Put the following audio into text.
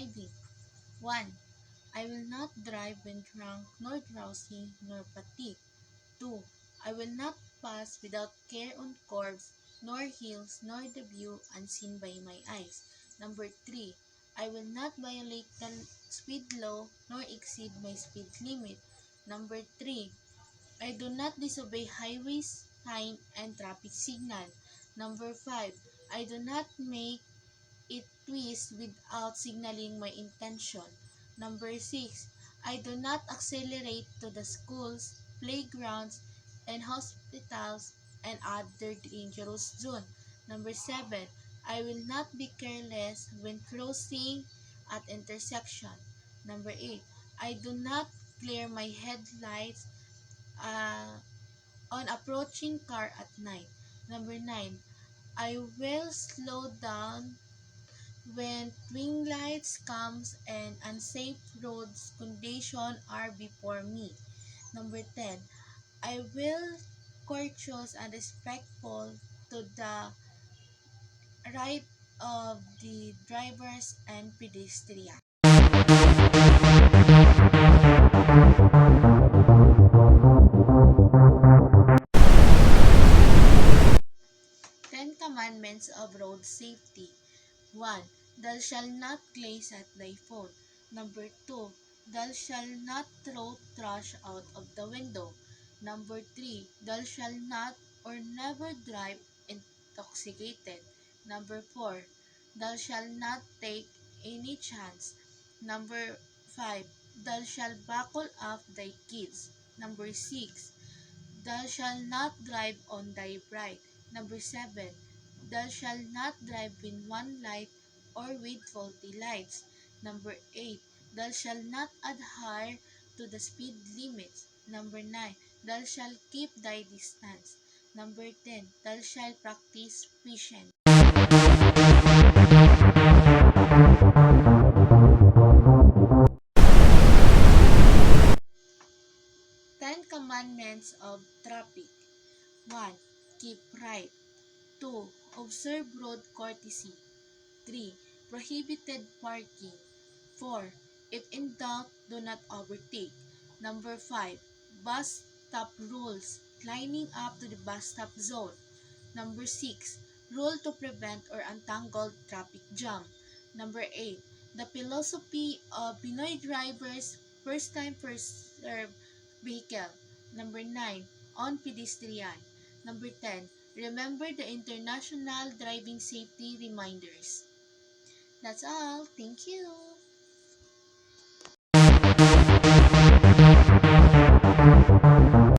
driving. 1. I will not drive when drunk, nor drowsy, nor fatigued. 2. I will not pass without care on curbs, nor hills, nor the view unseen by my eyes. Number 3. I will not violate the speed law, nor exceed my speed limit. Number 3. I do not disobey highways, time, and traffic signal. Number 5. I do not make it twist without signaling my intention. Number 6. I do not accelerate to the schools, playgrounds, and hospitals and other dangerous zones. Number 7. I will not be careless when crossing at intersection. Number 8. I do not clear my headlights uh, on approaching car at night. Number 9. I will slow down when twin lights comes and unsafe roads conditions are before me. Number 10. I will courteous and respectful to the right of the drivers and pedestrians. Ten Commandments of Road Safety. 1. Thou shalt not gaze at thy phone. Number 2. Thou shalt not throw trash out of the window. Number 3. Thou shalt not or never drive intoxicated. Number 4. Thou shalt not take any chance. Number 5. Thou shalt buckle up thy kids. Number 6. Thou shalt not drive on thy bride. Number 7. Thou shalt not drive with one light or with faulty lights. Number 8. Thou shalt not adhere to the speed limits. Number 9. Thou shalt keep thy distance. Number 10. Thou shalt practice patience. Ten Commandments of Traffic. 1. Keep right. 2. Observe road courtesy. 3. Prohibited parking. 4. If in doubt, do not overtake. Number 5. Bus stop rules. Lining up to the bus stop zone. Number 6. Rule to prevent or untangle traffic jam. Number 8. The philosophy of Pinoy drivers, first time first serve vehicle. Number 9. On pedestrian. Number 10. Remember the international driving safety reminders. That's all. Thank you.